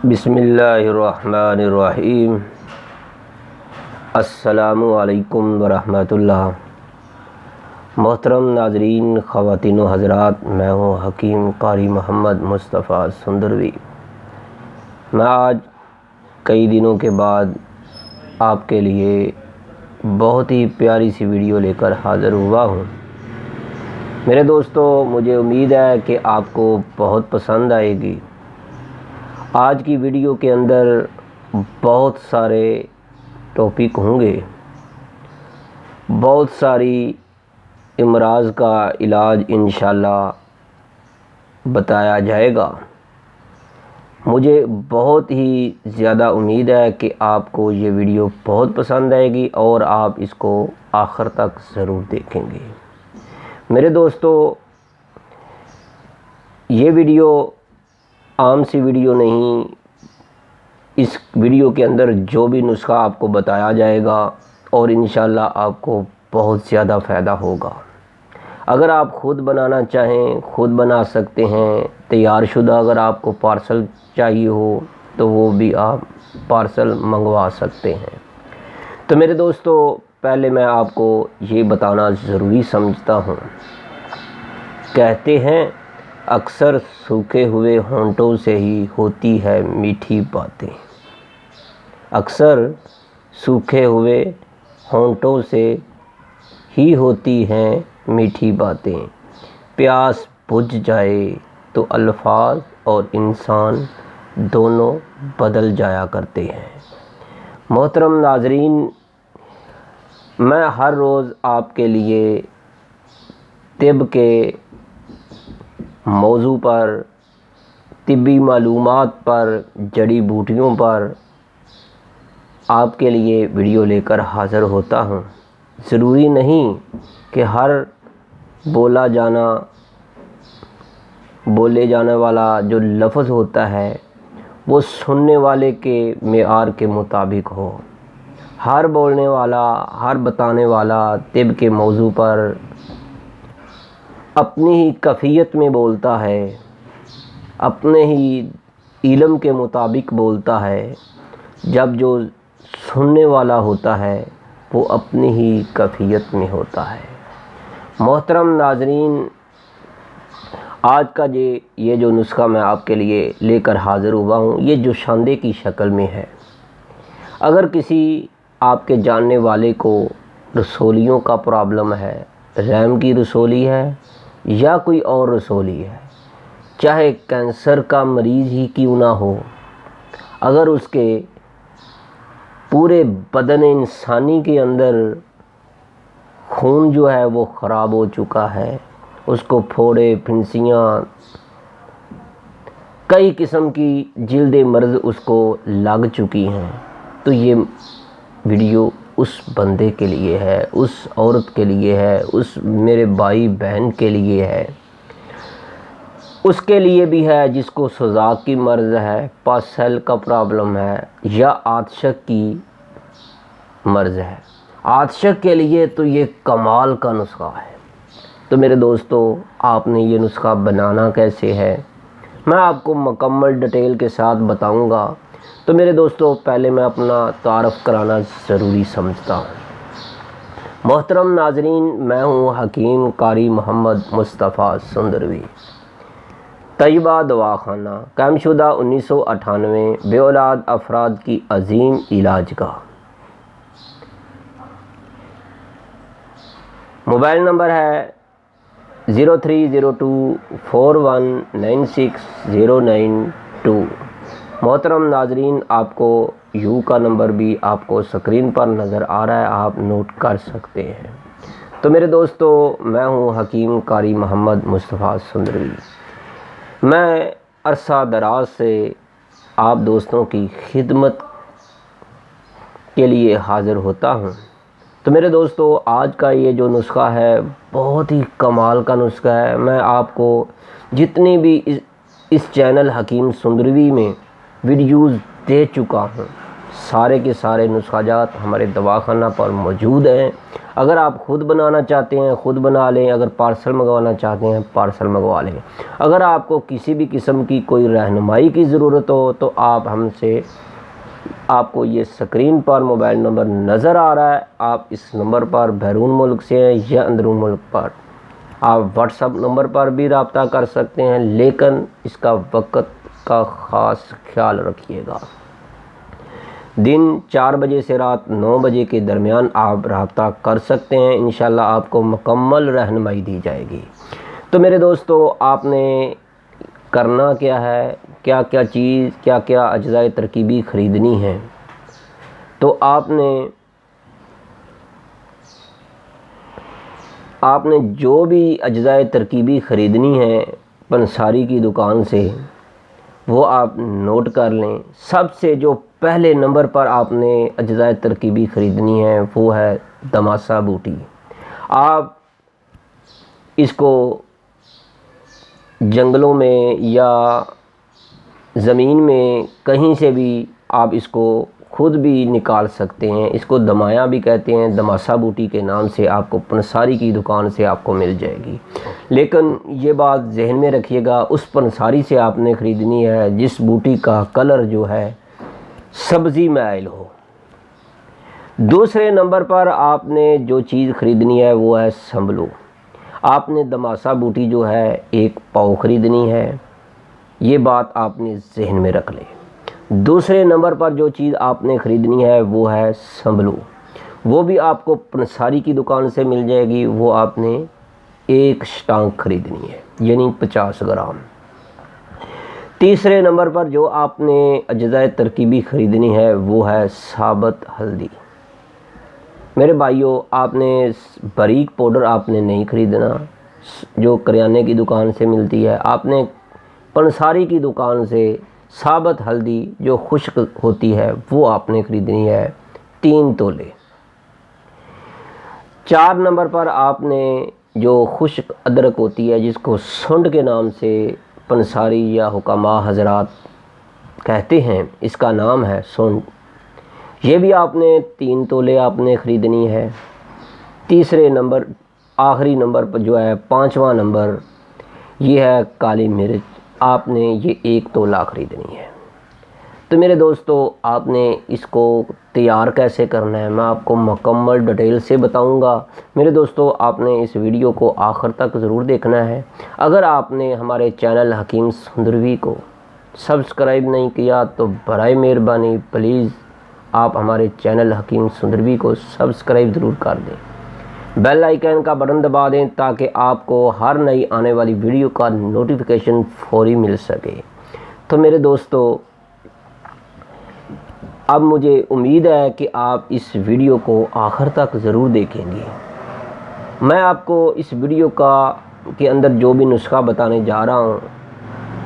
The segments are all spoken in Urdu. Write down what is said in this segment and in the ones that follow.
بسم اللہ الرحمن الرحیم۔ السلام علیکم ورحمۃ اللہ۔ محترم ناظرین، خواتین و حضرات، میں ہوں حکیم قاری محمد مصطفیٰ سندروی۔ میں آج کئی دنوں کے بعد آپ کے لیے بہت ہی پیاری سی ویڈیو لے کر حاضر ہوا ہوں۔ میرے دوستو، مجھے امید ہے کہ آپ کو بہت پسند آئے گی۔ آج کی ویڈیو کے اندر بہت سارے ٹاپک ہوں گے، بہت ساری امراض کا علاج انشاءاللہ بتایا جائے گا۔ مجھے بہت ہی زیادہ امید ہے کہ آپ کو یہ ویڈیو بہت پسند آئے گی اور آپ اس کو آخر تک ضرور دیکھیں گے۔ میرے دوستو، یہ ویڈیو عام سی ویڈیو نہیں۔ اس ویڈیو کے اندر جو بھی نسخہ آپ کو بتایا جائے گا اور انشاءاللہ آپ کو بہت زیادہ فائدہ ہوگا۔ اگر آپ خود بنانا چاہیں خود بنا سکتے ہیں۔ تیار شدہ اگر آپ کو پارسل چاہیے ہو تو وہ بھی آپ پارسل منگوا سکتے ہیں۔ تو میرے دوستو، پہلے میں آپ کو یہ بتانا ضروری سمجھتا ہوں۔ کہتے ہیں اکثر سوکھے ہوئے ہونٹوں سے ہی ہوتی ہے میٹھی باتیں۔ اکثر سوکھے ہوئے ہونٹوں سے ہی ہوتی ہیں میٹھی باتیں۔ پیاس بجھ جائے تو الفاظ اور انسان دونوں بدل جایا کرتے ہیں۔ محترم ناظرین، میں ہر روز آپ کے لیے طب کے موضوع پر، طبی معلومات پر، جڑی بوٹیوں پر آپ کے لیے ویڈیو لے کر حاضر ہوتا ہوں۔ ضروری نہیں کہ ہر بولے جانے والا جو لفظ ہوتا ہے وہ سننے والے کے معیار کے مطابق ہو۔ ہر بولنے والا، ہر بتانے والا طب کے موضوع پر اپنی ہی کیفیت میں بولتا ہے، اپنے ہی علم کے مطابق بولتا ہے، جب جو سننے والا ہوتا ہے وہ اپنی ہی کیفیت میں ہوتا ہے۔ محترم ناظرین، آج کا یہ جو نسخہ میں آپ کے لیے لے کر حاضر ہوا ہوں، یہ جو شاندے کی شکل میں ہے۔ اگر کسی آپ کے جاننے والے کو رسولیوں کا پرابلم ہے، رحم کی رسولی ہے یا کوئی اور رسولی ہے، چاہے کینسر کا مریض ہی کیوں نہ ہو، اگر اس کے پورے بدن انسانی کے اندر خون جو ہے وہ خراب ہو چکا ہے، اس کو پھوڑے، پھنسیاں، کئی قسم کی جلد مرض اس کو لگ چکی ہیں، تو یہ ویڈیو اس بندے کے لیے ہے، اس عورت کے لیے ہے، اس میرے بھائی بہن کے لیے ہے، اس کے لیے بھی ہے جس کو سوزاک کی مرض ہے، پاسل کا پرابلم ہے یا عطشت کی مرض ہے۔ عطشت کے لیے تو یہ کمال کا نسخہ ہے۔ تو میرے دوستو، آپ نے یہ نسخہ بنانا کیسے ہے میں آپ کو مکمل ڈیٹیل کے ساتھ بتاؤں گا۔ تو میرے دوستو، پہلے میں اپنا تعارف کرانا ضروری سمجھتا ہوں۔ محترم ناظرین، میں ہوں حکیم قاری محمد مصطفیٰ سندروی، طیبہ دواخانہ، قائم شدہ 1998، بے اولاد افراد کی عظیم علاج گاہ۔ موبائل نمبر ہے 0302419692۔ محترم ناظرین، آپ کو یو کا نمبر بھی آپ کو اسکرین پر نظر آ رہا ہے، آپ نوٹ کر سکتے ہیں۔ تو میرے دوستو، میں ہوں حکیم قاری محمد مصطفیٰ سندروی۔ میں عرصہ دراز سے آپ دوستوں کی خدمت کے لیے حاضر ہوتا ہوں۔ تو میرے دوستو، آج کا یہ جو نسخہ ہے بہت ہی کمال کا نسخہ ہے۔ میں آپ کو جتنی بھی اس چینل حکیم سندروی میں ویڈیوز دے چکا ہوں، سارے کے سارے نسخہ جات ہمارے دواخانہ پر موجود ہیں۔ اگر آپ خود بنانا چاہتے ہیں خود بنا لیں، اگر پارسل منگوانا چاہتے ہیں پارسل منگوا لیں۔ اگر آپ کو کسی بھی قسم کی کوئی رہنمائی کی ضرورت ہو تو آپ ہم سے، آپ کو یہ اسکرین پر موبائل نمبر نظر آ رہا ہے، آپ اس نمبر پر بیرون ملک سے ہیں یا اندرون ملک پر، آپ واٹس ایپ نمبر پر بھی رابطہ کر سکتے ہیں، لیکن اس کا وقت کا خاص خیال رکھیے گا۔ دن 4 بجے سے رات 9 بجے کے درمیان آپ رابطہ کر سکتے ہیں، انشاءاللہ آپ کو مکمل رہنمائی دی جائے گی۔ تو میرے دوستو، آپ نے کرنا کیا ہے، کیا کیا چیز، کیا کیا اجزاء ترکیبی خریدنی ہے، تو آپ نے جو بھی اجزاء ترکیبی خریدنی ہے پنساری کی دکان سے وہ آپ نوٹ کر لیں۔ سب سے جو پہلے نمبر پر آپ نے اجزاء ترکیبی خریدنی ہے وہ ہے دماسا بوٹی۔ آپ اس کو جنگلوں میں یا زمین میں کہیں سے بھی آپ اس کو خود بھی نکال سکتے ہیں، اس کو دمایا بھی کہتے ہیں، دماسا بوٹی کے نام سے آپ کو پنساری کی دکان سے آپ کو مل جائے گی۔ لیکن یہ بات ذہن میں رکھیے گا، اس پنساری سے آپ نے خریدنی ہے جس بوٹی کا کلر جو ہے سبزی میل ہو۔ دوسرے نمبر پر آپ نے جو چیز خریدنی ہے وہ ہے سنبلو۔ آپ نے دماسا بوٹی جو ہے 1 پاؤ خریدنی ہے، یہ بات آپ نے ذہن میں رکھ لیں۔ دوسرے نمبر پر جو چیز آپ نے خریدنی ہے وہ ہے سنبلو، وہ بھی آپ کو پنساری کی دکان سے مل جائے گی، وہ آپ نے 1 شٹانگ خریدنی ہے یعنی 50 گرام۔ تیسرے نمبر پر جو آپ نے اجزاء ترکیبی خریدنی ہے وہ ہے ثابت ہلدی۔ میرے بھائیوں، آپ نے باریک پاؤڈر آپ نے نہیں خریدنا جو کریانے کی دکان سے ملتی ہے، آپ نے پنساری کی دکان سے ثابت ہلدی جو خشک ہوتی ہے وہ آپ نے خریدنی ہے 3 تولے۔ 4 نمبر پر آپ نے جو خشک ادرک ہوتی ہے جس کو سنڈ کے نام سے پنساری یا حکماء حضرات کہتے ہیں، اس کا نام ہے سنڈ، یہ بھی آپ نے 3 تولے آپ نے خریدنی ہے۔ تیسرے نمبر، آخری نمبر پر جو ہے 5واں نمبر، یہ ہے کالی مرچ، آپ نے یہ 1 تولہ خریدنی ہے۔ تو میرے دوستو، آپ نے اس کو تیار کیسے کرنا ہے میں آپ کو مکمل ڈیٹیل سے بتاؤں گا۔ میرے دوستو، آپ نے اس ویڈیو کو آخر تک ضرور دیکھنا ہے۔ اگر آپ نے ہمارے چینل حکیم سندروی کو سبسکرائب نہیں کیا تو برائے مہربانی پلیز آپ ہمارے چینل حکیم سندروی کو سبسکرائب ضرور کر دیں، بیل آئیکن کا بٹن دبا دیں تاکہ آپ کو ہر نئی آنے والی ویڈیو کا نوٹیفیکیشن فوری مل سکے۔ تو میرے دوستو، اب مجھے امید ہے کہ آپ اس ویڈیو کو آخر تک ضرور دیکھیں گے۔ میں آپ کو اس ویڈیو کے اندر جو بھی نسخہ بتانے جا رہا ہوں،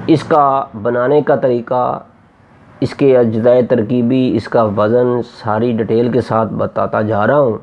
اس کا بنانے کا طریقہ، اس کے اجزاء ترکیبی، اس کا وزن، ساری ڈیٹیل کے ساتھ بتاتا جا رہا ہوں۔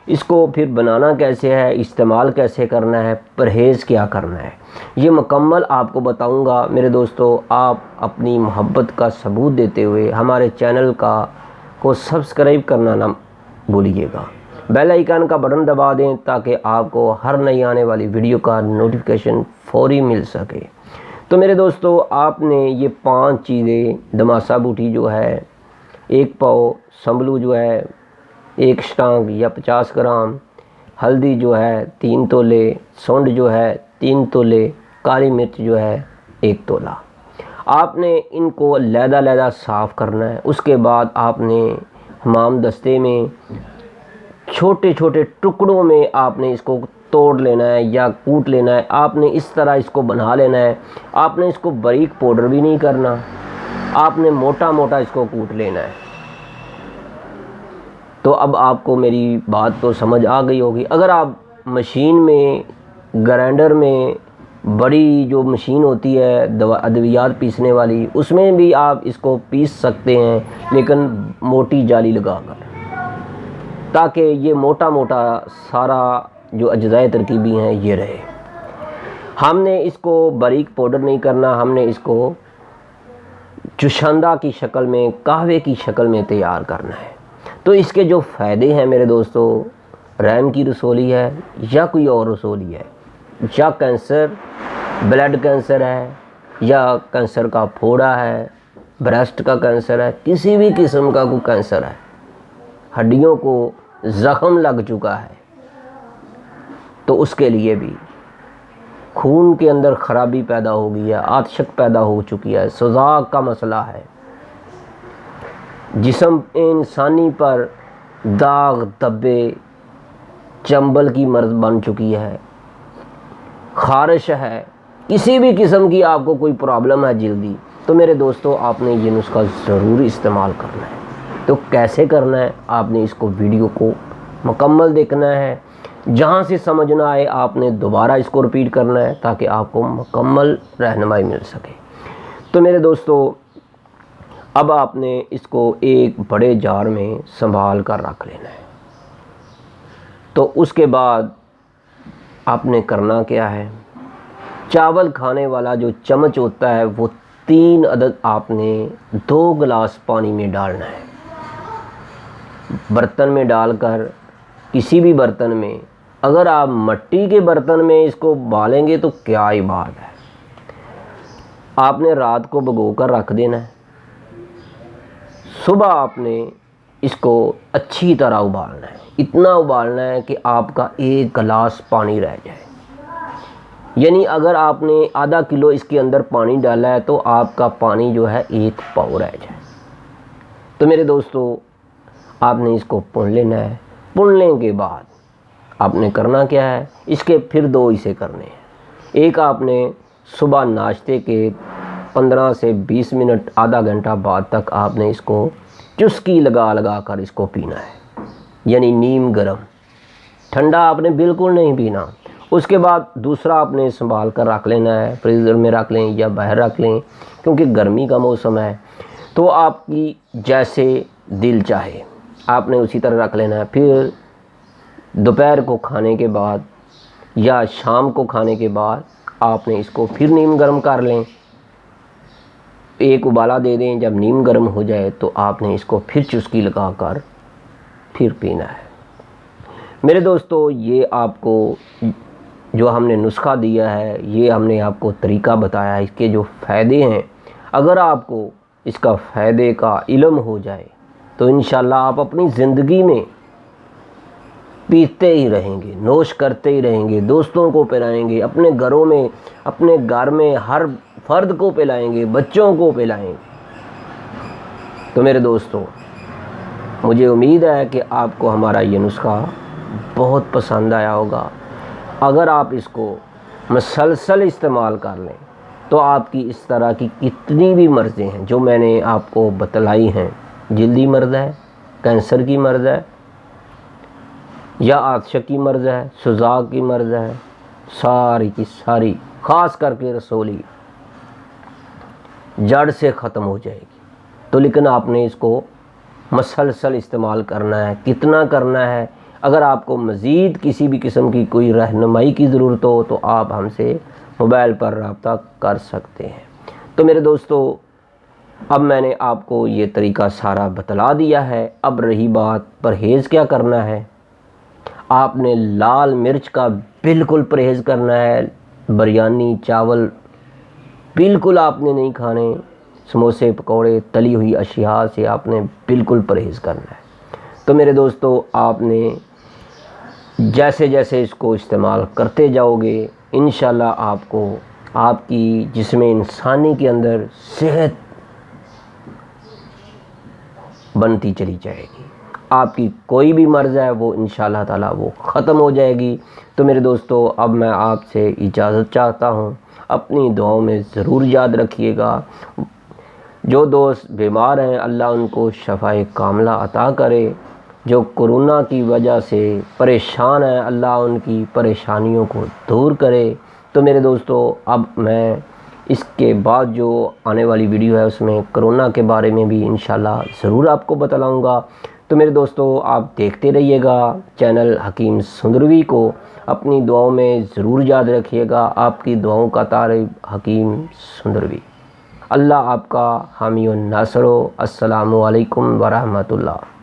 اس کو پھر بنانا کیسے ہے، استعمال کیسے کرنا ہے، پرہیز کیا کرنا ہے، یہ مکمل آپ کو بتاؤں گا۔ میرے دوستو، آپ اپنی محبت کا ثبوت دیتے ہوئے ہمارے چینل کو سبسکرائب کرنا نہ بھولیے گا، بیل آئیکن کا بٹن دبا دیں تاکہ آپ کو ہر نئی آنے والی ویڈیو کا نوٹیفیکیشن فوری مل سکے۔ تو میرے دوستو، آپ نے یہ 5 چیزیں، دماسا بوٹی جو ہے 1 پاؤ، سنبلو جو ہے 1 شٹانگ یا 50 گرام، ہلدی جو ہے 3 تولے، سونڈ جو ہے 3 تولے، کالی مرچ جو ہے 1 تولہ، آپ نے ان کو علیحدہ صاف کرنا ہے۔ اس کے بعد آپ نے حمام دستے میں چھوٹے چھوٹے ٹکڑوں میں آپ نے اس کو توڑ لینا ہے یا کوٹ لینا ہے، آپ نے اس طرح اس کو بنا لینا ہے۔ آپ نے اس کو باریک پاؤڈر بھی نہیں کرنا، آپ نے موٹا موٹا اس کو کوٹ لینا ہے۔ تو اب آپ کو میری بات تو سمجھ آ گئی ہوگی۔ اگر آپ مشین میں، گرائنڈر میں، بڑی جو مشین ہوتی ہے ادویات پیسنے والی، اس میں بھی آپ اس کو پیس سکتے ہیں، لیکن موٹی جالی لگا کر، تاکہ یہ موٹا موٹا سارا جو اجزاء ترکیبی ہیں یہ رہے۔ ہم نے اس کو باریک پاؤڈر نہیں کرنا، ہم نے اس کو چشندہ کی شکل میں، قہوے کی شکل میں تیار کرنا ہے۔ تو اس کے جو فائدے ہیں میرے دوستو، رحم کی رسولی ہے یا کوئی اور رسولی ہے، یا کینسر، بلڈ کینسر ہے، یا کینسر کا پھوڑا ہے، بریسٹ کا کینسر ہے، کسی بھی قسم کا کوئی کینسر ہے، ہڈیوں کو زخم لگ چکا ہے تو اس کے لیے بھی، خون کے اندر خرابی پیدا ہو گئی ہے، آتشک پیدا ہو چکی ہے، سوزاک کا مسئلہ ہے، جسم انسانی پر داغ دبے چنبل کی مرض بن چکی ہے، خارش ہے، کسی بھی قسم کی آپ کو کوئی پرابلم ہے جلدی، تو میرے دوستو آپ نے یہ نسخہ ضرور استعمال کرنا ہے۔ تو کیسے کرنا ہے، آپ نے اس کو ویڈیو کو مکمل دیکھنا ہے، جہاں سے سمجھ نہ آئے آپ نے دوبارہ اس کو رپیٹ کرنا ہے تاکہ آپ کو مکمل رہنمائی مل سکے۔ تو میرے دوستو اب آپ نے اس کو ایک بڑے جار میں سنبھال کر رکھ لینا ہے۔ تو اس کے بعد آپ نے کرنا کیا ہے، چاول کھانے والا جو چمچ ہوتا ہے وہ 3 عدد آپ نے 2 گلاس پانی میں ڈالنا ہے، برتن میں ڈال کر، کسی بھی برتن میں، اگر آپ مٹی کے برتن میں اس کو بالیں گے تو کیا ہی بات ہے، آپ نے رات کو بھگو کر رکھ دینا ہے، صبح آپ نے اس کو اچھی طرح ابالنا ہے، اتنا ابالنا ہے کہ آپ کا 1 گلاس پانی رہ جائے، یعنی اگر آپ نے آدھا کلو اس کے اندر پانی ڈالا ہے تو آپ کا پانی جو ہے 1 پاؤ رہ جائے۔ تو میرے دوستو آپ نے اس کو پون لینا ہے، پوننے کے بعد آپ نے کرنا کیا ہے، اس کے پھر 2 حصے کرنے ہیں۔ ایک آپ نے صبح ناشتے کے 15 سے 20 منٹ، آدھا گھنٹہ بعد تک آپ نے اس کو چسکی لگا لگا کر اس کو پینا ہے، یعنی نیم گرم، ٹھنڈا آپ نے بالکل نہیں پینا۔ اس کے بعد دوسرا آپ نے سنبھال کر رکھ لینا ہے، فریزر میں رکھ لیں یا باہر رکھ لیں کیونکہ گرمی کا موسم ہے، تو آپ کی جیسے دل چاہے آپ نے اسی طرح رکھ لینا ہے۔ پھر دوپہر کو کھانے کے بعد یا شام کو کھانے کے بعد آپ نے اس کو پھر نیم گرم کر لیں، 1 ابالا دے دیں، جب نیم گرم ہو جائے تو آپ نے اس کو پھر چسکی لگا کر پھر پینا ہے۔ میرے دوستو یہ آپ کو جو ہم نے نسخہ دیا ہے، یہ ہم نے آپ کو طریقہ بتایا ہے، اس کے جو فائدے ہیں، اگر آپ کو اس کا فائدے کا علم ہو جائے تو انشاءاللہ آپ اپنی زندگی میں پیتے ہی رہیں گے، نوش کرتے ہی رہیں گے، دوستوں کو پلائیں گے، اپنے گھروں میں، اپنے گھر میں ہر فرد کو پلائیں گے، بچوں کو پلائیں گے۔ تو میرے دوستو مجھے امید ہے کہ آپ کو ہمارا یہ نسخہ بہت پسند آیا ہوگا۔ اگر آپ اس کو مسلسل استعمال کر لیں تو آپ کی اس طرح کی کتنی بھی مرضیں ہیں جو میں نے آپ کو بتلائی ہیں، جلدی مرض ہے، کینسر کی مرض ہے، یا آتشک کی مرض ہے، سوزاک کی مرض ہے، ساری کی ساری، خاص کر کے رسولی، جڑ سے ختم ہو جائے گی۔ تو لیکن آپ نے اس کو مسلسل استعمال کرنا ہے۔ کتنا کرنا ہے، اگر آپ کو مزید کسی بھی قسم کی کوئی رہنمائی کی ضرورت ہو تو آپ ہم سے موبائل پر رابطہ کر سکتے ہیں۔ تو میرے دوستو اب میں نے آپ کو یہ طریقہ سارا بتلا دیا ہے۔ اب رہی بات پرہیز کیا کرنا ہے، آپ نے لال مرچ کا بالکل پرہیز کرنا ہے، بریانی، چاول بالکل آپ نے نہیں کھانے، سموسے، پکوڑے، تلی ہوئی اشیاء سے آپ نے بالکل پرہیز کرنا ہے۔ تو میرے دوستو آپ نے جیسے جیسے اس کو استعمال کرتے جاؤ گے انشاءاللہ آپ کو آپ کی جسم انسانی کے اندر صحت بنتی چلی جائے گی، آپ کی کوئی بھی مرض ہے وہ انشاءاللہ تعالی وہ ختم ہو جائے گی۔ تو میرے دوستو اب میں آپ سے اجازت چاہتا ہوں، اپنی دعاؤں میں ضرور یاد رکھیے گا۔ جو دوست بیمار ہیں اللہ ان کو شفائے کاملہ عطا کرے، جو کرونا کی وجہ سے پریشان ہیں اللہ ان کی پریشانیوں کو دور کرے۔ تو میرے دوستو اب میں اس کے بعد جو آنے والی ویڈیو ہے اس میں کرونا کے بارے میں بھی انشاءاللہ ضرور آپ کو بتلاؤں گا۔ تو میرے دوستو آپ دیکھتے رہیے گا چینل حکیم سندروی کو، اپنی دعاؤں میں ضرور یاد رکھیے گا۔ آپ کی دعاؤں کا طالب حکیم سندروی۔ اللہ آپ کا حامی و ناصر ہو۔ السلام علیکم ورحمۃ اللہ۔